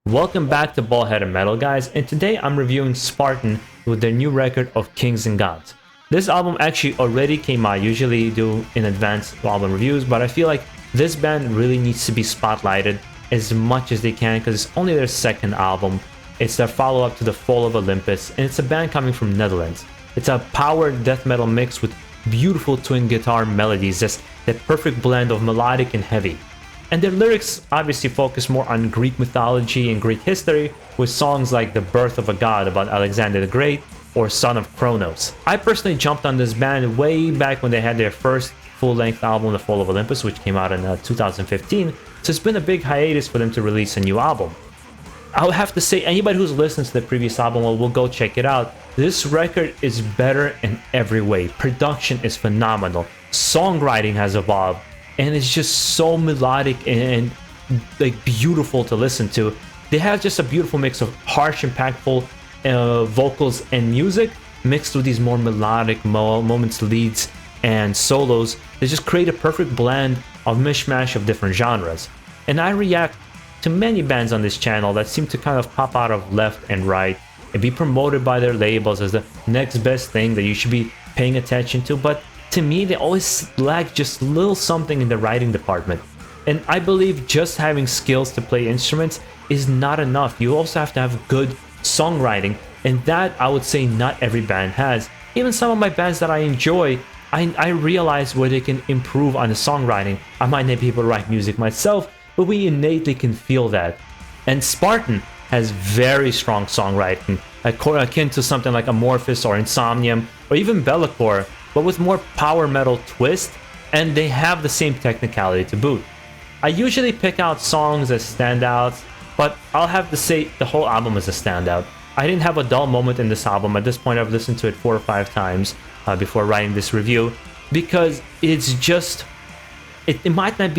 Welcome back to BaldHeaded Metal, guys, and today I'm reviewing Spartan with their new record of Kings and Gods. This album actually already came out. I usually do in advance album reviews, but I feel like this band really needs to be spotlighted as much as they can because it's only their second album. It's their follow-up to The Fall of Olympus, and it's a band coming from Netherlands. It's a power death metal mix with beautiful twin guitar melodies, just that perfect blend of melodic and heavy. And their lyrics obviously focus more on Greek mythology and Greek history, with songs like The Birth of a God about Alexander the Great or Son of Kronos. I personally jumped on this band way back when they had their first full-length album, The Fall of Olympus, which came out in 2015, so it's been a big hiatus for them to release a new album. I would have to say, anybody who's listened to the previous album will go check it out. This record is better in every way. Production is phenomenal. Songwriting has evolved. And it's just so melodic and like beautiful to listen to. They have just a beautiful mix of harsh, impactful vocals and music mixed with these more melodic moments, leads, and solos. They just create a perfect blend of mishmash of different genres. And I react to many bands on this channel that seem to kind of pop out of left and right and be promoted by their labels as the next best thing that you should be paying attention to, but to me, they always lack just a little something in the writing department. And I believe just having skills to play instruments is not enough. You also have to have good songwriting, and that I would say not every band has. Even some of my bands that I enjoy, I realize where they can improve on the songwriting. I might not be able to write music myself, but we innately can feel that. And Spartan has very strong songwriting, akin to something like Amorphous or Insomnium, or even Bellacore, but with more power metal twist, and they have the same technicality to boot. I usually pick out songs as standouts, but I'll have to say the whole album is a standout. I didn't have a dull moment in this album. At this point, I've listened to it 4 or 5 times before writing this review, because it's just, it might not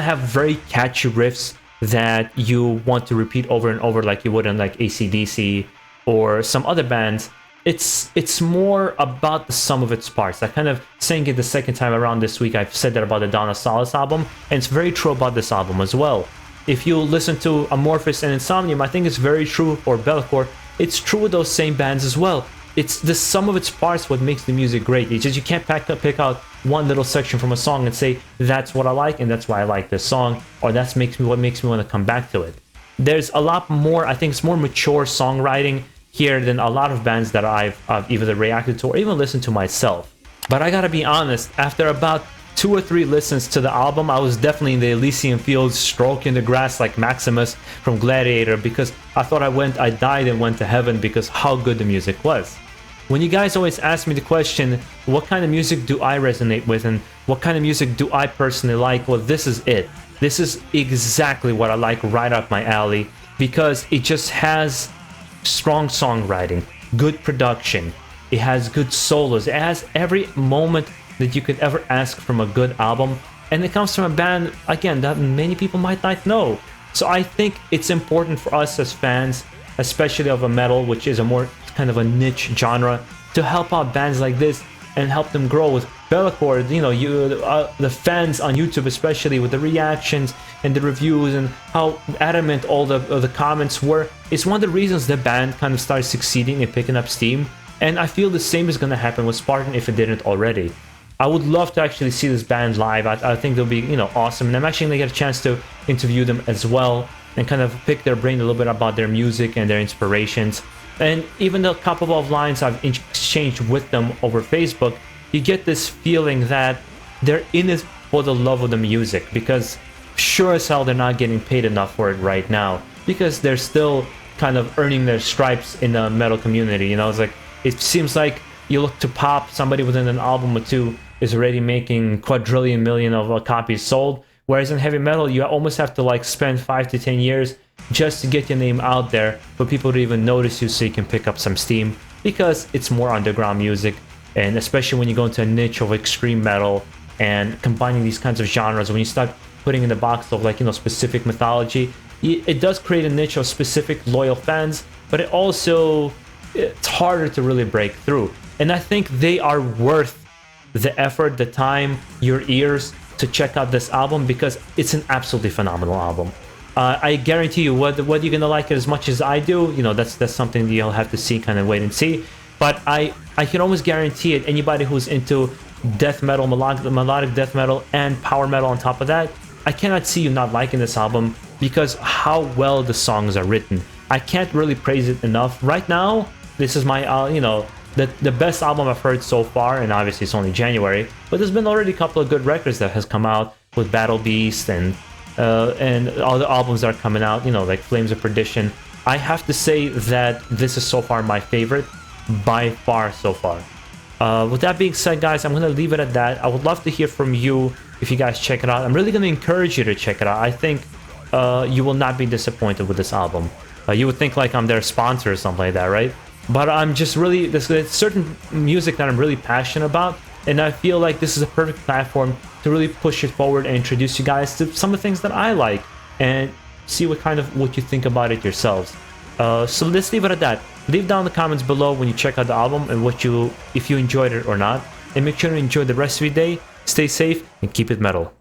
have very catchy riffs that you want to repeat over and over like you would in like AC/DC or some other bands. It's more about the sum of its parts. I kind of saying it the second time around this week. I've said that about the Dawn of Solace album, and it's very true about this album as well. If you listen to Amorphous and Insomnium, I think it's very true for Bellacore. It's true with those same bands as well. It's the sum of its parts what makes the music great. It's just you can't pick out one little section from a song and say that's what I like and that's why I like this song, or what makes me want to come back to it. There's a lot more. I think it's more mature songwriting here than a lot of bands that I've either reacted to or even listened to myself. But I gotta be honest, after about 2 or 3 listens to the album, I was definitely in the Elysian fields stroking the grass like Maximus from Gladiator, because I thought I died and went to heaven because how good the music was. When you guys always ask me the question, what kind of music do I resonate with and what kind of music do I personally like? Well, this is it. This is exactly what I like, right up my alley, because it just has strong songwriting, good production, it has good solos, it has every moment that you could ever ask from a good album, and it comes from a band, again, that many people might not know. So I think it's important for us as fans, especially of a metal, which is a more kind of a niche genre, to help out bands like this and help them grow. With Bellacore, you know, the fans on YouTube, especially with the reactions and the reviews and how adamant all the comments were, it's one of the reasons the band kind of started succeeding and picking up steam. And I feel the same is going to happen with Spartan if it didn't already. I would love to actually see this band live. I think they'll be, you know, awesome, and I'm actually going to get a chance to interview them as well and kind of pick their brain a little bit about their music and their inspirations. And even the couple of lines I've exchanged with them over Facebook, you get this feeling that they're in it for the love of the music, because sure as hell they're not getting paid enough for it right now, because they're still kind of earning their stripes in the metal community. You know, it's like, it seems like you look to pop, somebody within an album or two is already making quadrillion million of copies sold, whereas in heavy metal you almost have to like spend 5 to 10 years just to get your name out there for people to even notice you, so you can pick up some steam, because it's more underground music. And especially when you go into a niche of extreme metal and combining these kinds of genres, when you start putting in the box of, like, you know, specific mythology, it does create a niche of specific loyal fans, but it's harder to really break through. And I think they are worth the effort, the time, your ears to check out this album, because it's an absolutely phenomenal album. I guarantee you, whether you're gonna like it as much as I do, you know, that's something that you'll have to see, kind of wait and see. But I can almost guarantee it. Anybody who's into death metal, melodic death metal, and power metal on top of that, I cannot see you not liking this album because how well the songs are written. I can't really praise it enough. Right now, this is my, you know, the best album I've heard so far, and obviously it's only January, but there's been already a couple of good records that has come out with Battle Beast and all the albums that are coming out, you know, like Flames of Perdition. I have to say that this is so far my favorite, by far so far. With that being said, guys, I'm going to leave it at that. I would love to hear from you if you guys check it out. I'm really going to encourage you to check it out. I think you will not be disappointed with this album. You would think like I'm their sponsor or something like that, right? But I'm just really, there's certain music that I'm really passionate about, and I feel like this is a perfect platform to really push it forward and introduce you guys to some of the things that I like and see what you think about it yourselves. So let's leave it at that. Leave down the comments below when you check out the album and if you enjoyed it or not, and make sure to enjoy the rest of your day. Stay safe and keep it metal.